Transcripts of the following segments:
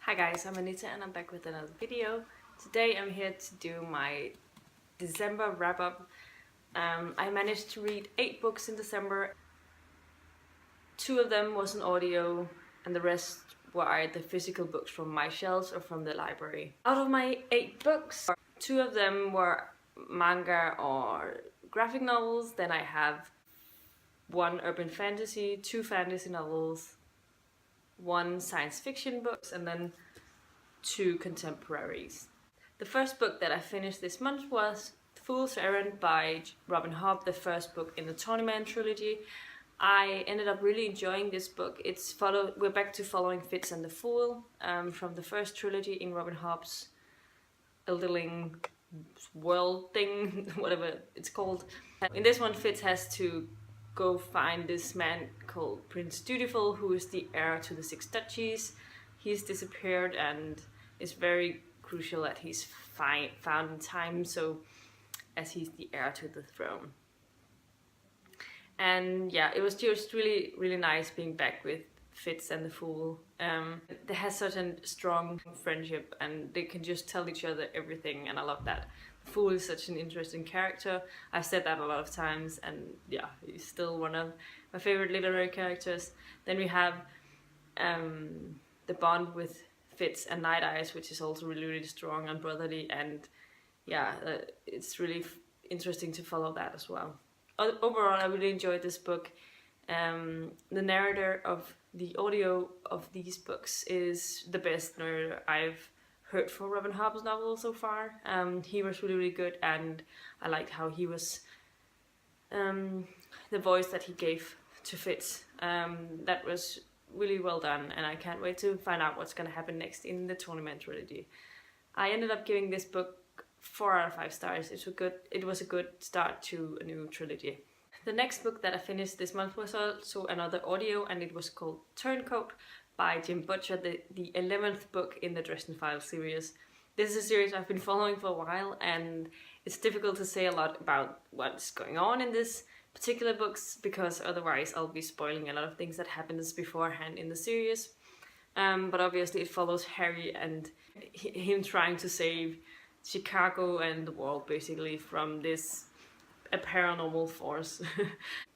Hi guys, I'm Anita and I'm back with another video. Today I'm here to do my December wrap-up. I managed to read 8 books in December. 2 of them was an audio and the rest were either physical books from my shelves or from the library. Out of my 8 books, 2 of them were manga or graphic novels. Then I have 1 urban fantasy, 2 fantasy novels, 1 science fiction books, and then 2 contemporaries. The first book that I finished this month was Fool's Errand by Robin Hobb, the first book in the Tournament trilogy. I ended up really enjoying this book. We're back to following Fitz and the Fool from the first trilogy in Robin Hobb's Elderling world thing, whatever it's called. In this one, Fitz has to go find this man called Prince Dutiful, who is the heir to the 6 duchies. He's disappeared and it's very crucial that he's found in time, so as he's the heir to the throne. And yeah, it was just really, really nice being back with Fitz and the Fool. They have such a strong friendship and they can just tell each other everything, and I love that. The Fool is such an interesting character. I've said that a lot of times, and yeah, he's still one of my favorite literary characters. Then we have the bond with Fitz and Night Eyes, which is also really, really strong and brotherly, and yeah, it's really interesting to follow that as well. Overall, I really enjoyed this book. The narrator of the audio of these books is the best narrator I've heard for Robin Hobb's novel so far. He was really, really good, and I liked how he was the voice that he gave to Fitz. That was really well done, and I can't wait to find out what's going to happen next in the Tournament trilogy. I ended up giving this book 4 out of 5 stars. It was a good start to a new trilogy. The next book that I finished this month was also another audio, and it was called Turncoat by Jim Butcher, the 11th book in the Dresden Files series. This is a series I've been following for a while, and it's difficult to say a lot about what's going on in this particular books because otherwise I'll be spoiling a lot of things that happens beforehand in the series. But obviously it follows Harry and him trying to save Chicago and the world basically from this paranormal force.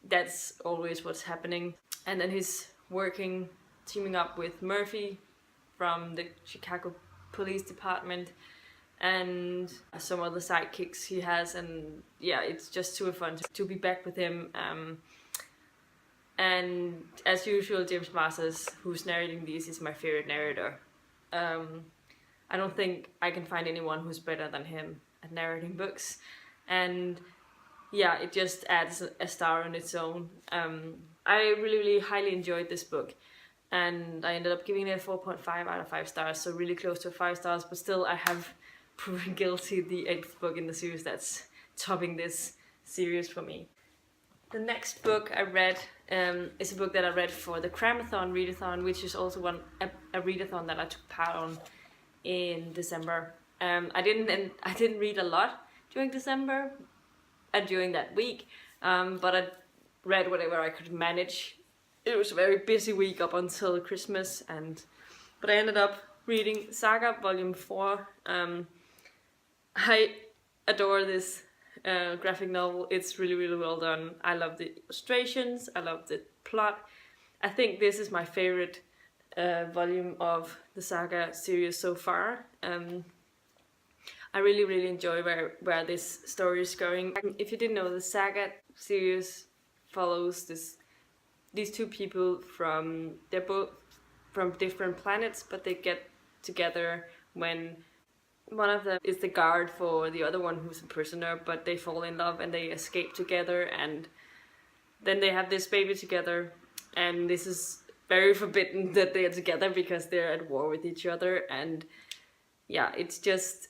That's always what's happening. And then he's teaming up with Murphy from the Chicago Police Department and some other sidekicks he has, and yeah, it's just super fun to be back with him. And as usual, James Masters, who's narrating these, is my favorite narrator. I don't think I can find anyone who's better than him at narrating books, and yeah, it just adds a star on its own. I really, really highly enjoyed this book, and I ended up giving it a 4.5 out of 5 stars, so really close to 5 stars, but still I have proven guilty the 8th book in the series that's topping this series for me. The next book I read is a book that I read for the Cramathon readathon, which is also a readathon that I took part on in December. I didn't read a lot during December and during that week, but I read whatever I could manage. It was a very busy week up until Christmas, but I ended up reading Saga Volume 4. I adore this graphic novel. It's really, really well done. I love the illustrations, I love the plot. I think this is my favorite volume of the Saga series so far. I really, really enjoy where this story is going. If you didn't know, the Saga series follows these 2 people they're both from different planets, but they get together when one of them is the guard for the other one who's a prisoner, but they fall in love and they escape together, and then they have this baby together, and this is very forbidden that they are together because they're at war with each other. And yeah, it's just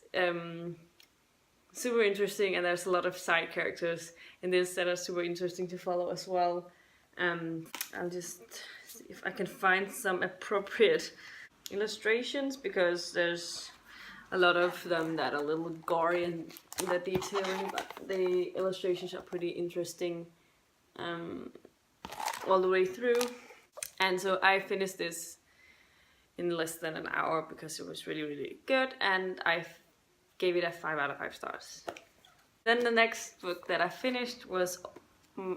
super interesting, and there's a lot of side characters in this that are super interesting to follow as well. I'll just see if I can find some appropriate illustrations, because there's a lot of them that are a little gory in the detailing, but the illustrations are pretty interesting all the way through. And so I finished this in less than an hour because it was really, really good, and I gave it a 5 out of 5 stars. Then the next book that I finished was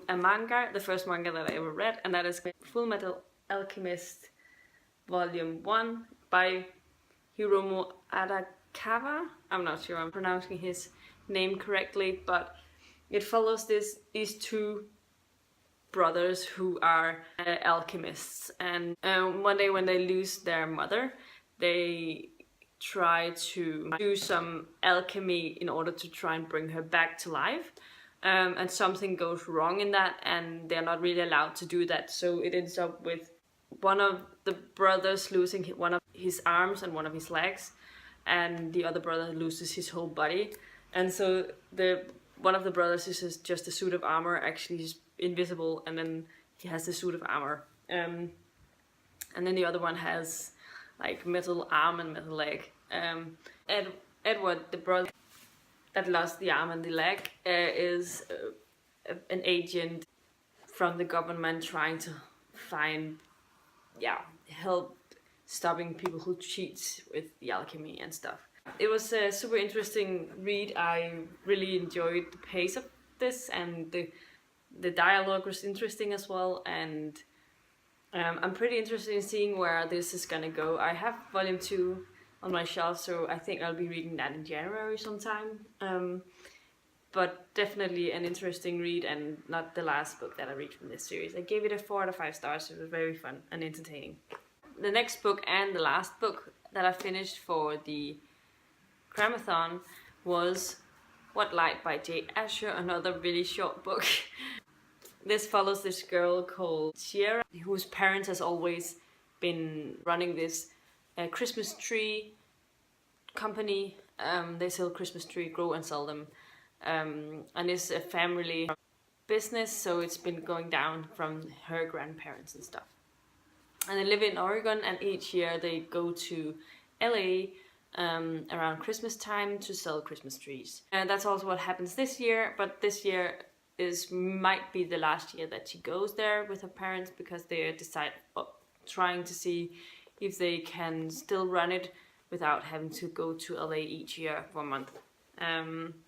a manga, the first manga that I ever read, and that is Full Metal Alchemist Volume 1 by Hiromu Arakawa. I'm not sure I'm pronouncing his name correctly, but it follows these two brothers who are alchemists, and one day when they lose their mother, they try to do some alchemy in order to try and bring her back to life, and something goes wrong in that, and they're not really allowed to do that, so it ends up with one of the brothers losing one of his arms and one of his legs, and the other brother loses his whole body. And so one of the brothers is just a suit of armor, actually he's invisible, and then he has the suit of armor, and then the other one has like metal arm and metal leg. Edward, the brother that lost the arm and the leg, is an agent from the government trying to find help stopping people who cheat with the alchemy and stuff. It was a super interesting read. I really enjoyed the pace of this, and the dialogue was interesting as well, and I'm pretty interested in seeing where this is gonna go. I have volume 2 on my shelf, so I think I'll be reading that in January sometime. But definitely an interesting read, and not the last book that I read from this series. I gave it a 4 out of 5 stars. It was very fun and entertaining. The next book and the last book that I finished for the Cramathon was What Light by J. Asher, another really short book. This follows this girl called Sierra, whose parents has always been running this Christmas tree company. They sell Christmas tree, grow and sell them. And it's a family business, so it's been going down from her grandparents and stuff. And they live in Oregon, and each year they go to LA around Christmas time to sell Christmas trees. And that's also what happens this year, but this year might be the last year that she goes there with her parents, because they trying to see if they can still run it without having to go to LA each year for a month.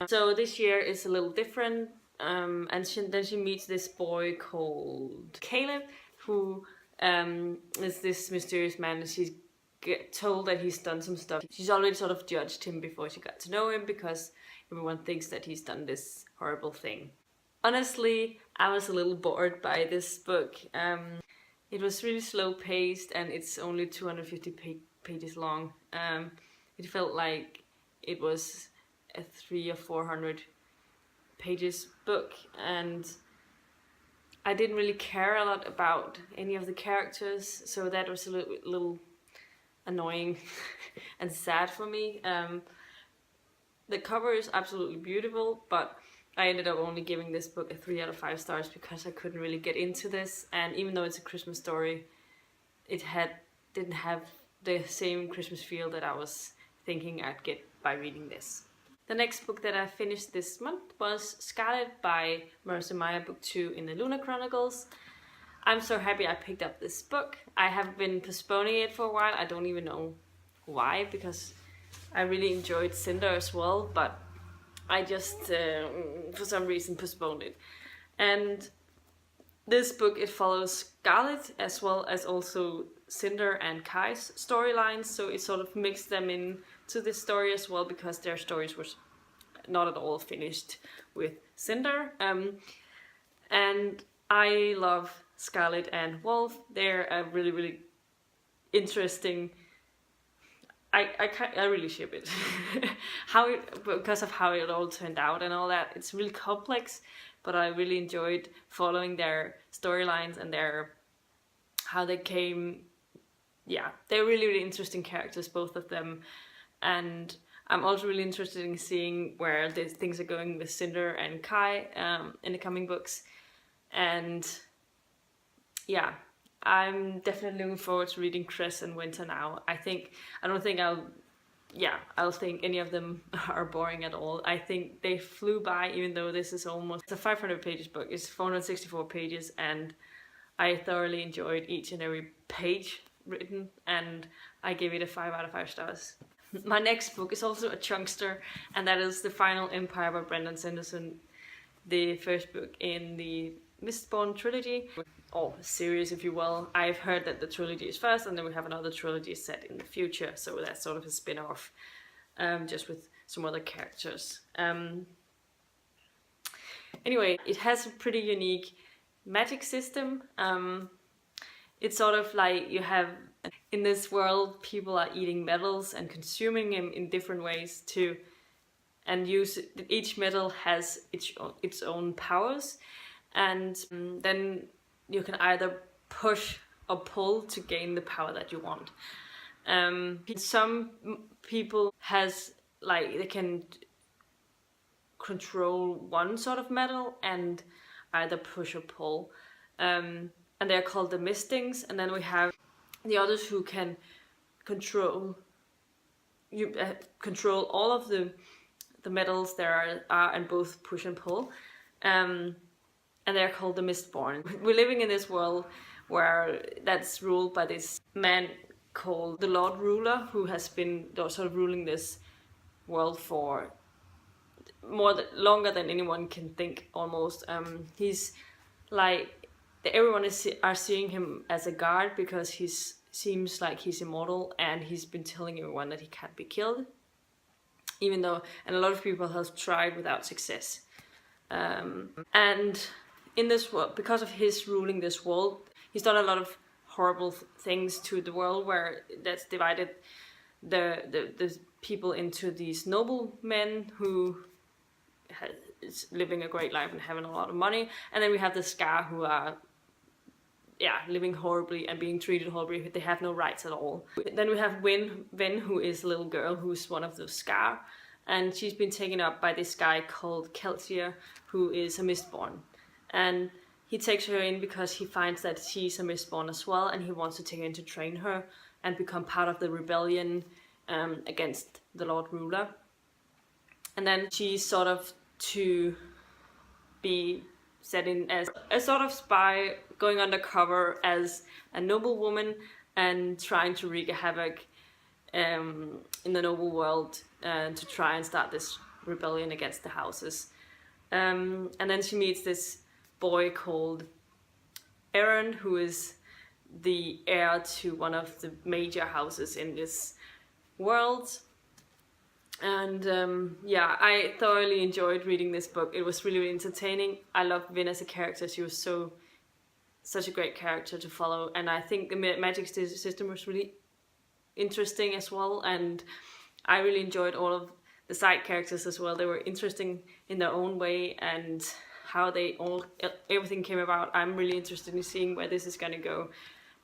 So this year is a little different, and then she meets this boy called Caleb, who is this mysterious man, and she's told that he's done some stuff. She's already sort of judged him before she got to know him, because everyone thinks that he's done this horrible thing. Honestly, I was a little bored by this book. It was really slow paced, and it's only 250 pages long. It felt like it was a 300 or 400 pages book, and I didn't really care a lot about any of the characters, so that was a little annoying and sad for me. The cover is absolutely beautiful, but I ended up only giving this book a 3 out of 5 stars because I couldn't really get into this, and even though it's a Christmas story, it didn't have the same Christmas feel that I was thinking I'd get by reading this. The next book that I finished this month was Scarlet by Marissa Meyer, book 2 in the Lunar Chronicles. I'm so happy I picked up this book. I have been postponing it for a while. I don't even know why, because I really enjoyed Cinder as well, but I just, for some reason, postponed it. And this book, it follows Scarlet as well as also Cinder and Kai's storylines, so it sort of mixed them into this story as well, because their stories were not at all finished with Cinder. And I love Scarlet and Wolf. They're a really, really interesting. I really ship it. Because of how it all turned out and all that. It's really complex, but I really enjoyed following their storylines and how they came. Yeah, they're really, really interesting characters, both of them. And I'm also really interested in seeing where things are going with Cinder and Kai in the coming books. And yeah, I'm definitely looking forward to reading Cress and Winter now. I don't think I'll think any of them are boring at all. I think they flew by, even though this is almost a 500 pages book. It's 464 pages, and I thoroughly enjoyed each and every page written, and I gave it a 5 out of 5 stars. My next book is also a chunkster, and that is The Final Empire by Brandon Sanderson, the first book in the Mistborn trilogy, or series if you will. I've heard that the trilogy is first, and then we have another trilogy set in the future, so that's sort of a spin-off, just with some other characters. Anyway, it has a pretty unique magic system. It's sort of like you have, in this world, people are eating metals and consuming them in different ways too, and each metal has its own powers, and then you can either push or pull to gain the power that you want. Some people they can control one sort of metal and either push or pull, and they're called the Mistings. And then we have the others who can control all of the metals there are and both push and pull, and they're called the Mistborn. We're living in this world where that's ruled by this man called the Lord Ruler, who has been sort of ruling this world for longer than anyone can think, almost. He's like, everyone are seeing him as a guard because he seems like he's immortal, and he's been telling everyone that he can't be killed, even though, and a lot of people have tried without success. And in this world, because of his ruling this world, he's done a lot of horrible things to the world, where that's divided the people into these noble men who is living a great life and having a lot of money, and then we have the Scar, who are living horribly and being treated horribly. They have no rights at all. Then we have Wen, who is a little girl who's one of the Scar, and she's been taken up by this guy called Kelsier, who is a Mistborn, and he takes her in because he finds that she's a Mistborn as well, and he wants to take her in to train her and become part of the rebellion against the Lord Ruler. And then she's sort of to be set in as a sort of spy, going undercover as a noblewoman and trying to wreak havoc in the noble world to try and start this rebellion against the houses. And then she meets this boy called Errand, who is the heir to one of the major houses in this world. And I thoroughly enjoyed reading this book. It was really, really entertaining. I loved Vin as a character. She was such a great character to follow, and I think the magic system was really interesting as well, and I really enjoyed all of the side characters as well. They were interesting in their own way, and how everything came about. I'm really interested in seeing where this is going to go.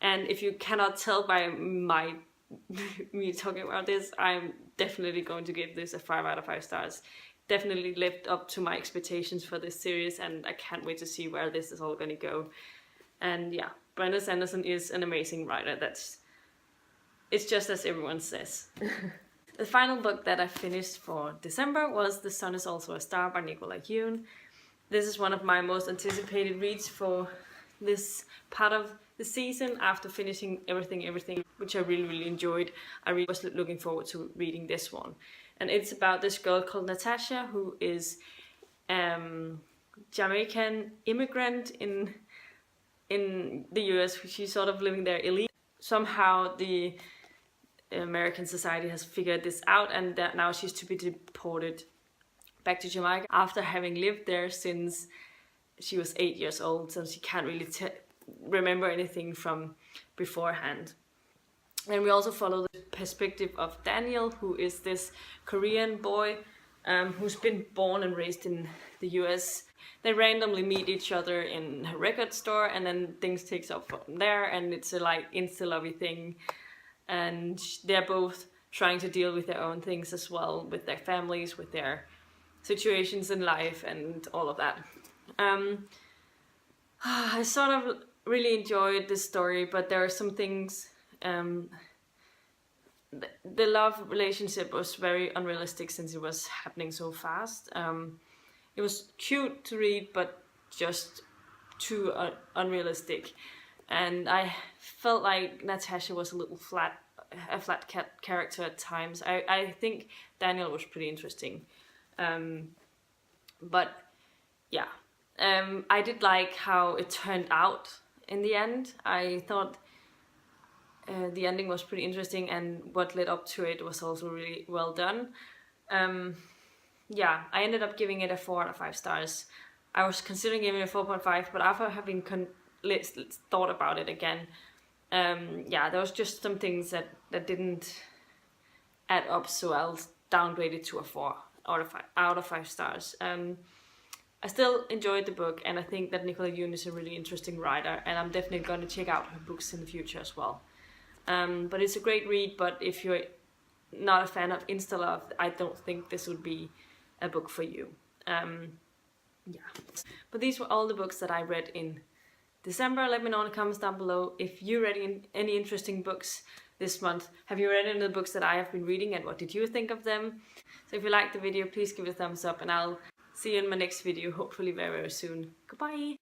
And if you cannot tell by me talking about this, I'm definitely going to give this a 5 out of 5 stars. Definitely lived up to my expectations for this series, and I can't wait to see where this is all going to go. And yeah, Brandon Sanderson is an amazing writer. It's just as everyone says. The final book that I finished for December was The Sun is Also a Star by Nicola Yoon. This is one of my most anticipated reads for this part of the season, after finishing everything, which I really, really enjoyed. I really was looking forward to reading this one. And it's about this girl called Natasha, who is Jamaican immigrant in the US. She's sort of living there illegally. Somehow the American society has figured this out, and that now she's to be deported back to Jamaica after having lived there since she was 8 years old, so she can't really remember anything from beforehand. And we also follow the perspective of Daniel, who is this Korean boy who's been born and raised in the US. They randomly meet each other in a record store, and then things takes off from there, and it's a insta-lovey thing. And they're both trying to deal with their own things as well, with their families, with their situations in life, and all of that. I sort of really enjoyed this story, but there are some things. The love relationship was very unrealistic since it was happening so fast. It was cute to read, but just too unrealistic. And I felt like Natasha was a little flat a flat character at times. I think Daniel was pretty interesting. But yeah, I did like how it turned out in the end. I thought the ending was pretty interesting, and what led up to it was also really well done. Yeah, I ended up giving it a 4 out of 5 stars. I was considering giving it a 4.5, but after having thought about it again, yeah, there was just some things that didn't add up, so I'll downgrade it to a 4 out of 5 stars. I still enjoyed the book, and I think that Nicola Yoon is a really interesting writer, and I'm definitely going to check out her books in the future as well. But it's a great read, but if you're not a fan of Insta-love, I don't think this would be a book for you. Yeah. But these were all the books that I read in December. Let me know in the comments down below if you read any interesting books this month. Have you read any of the books that I have been reading, and what did you think of them? So if you liked the video, please give it a thumbs up, and I'll see you in my next video, hopefully very, very soon. Goodbye!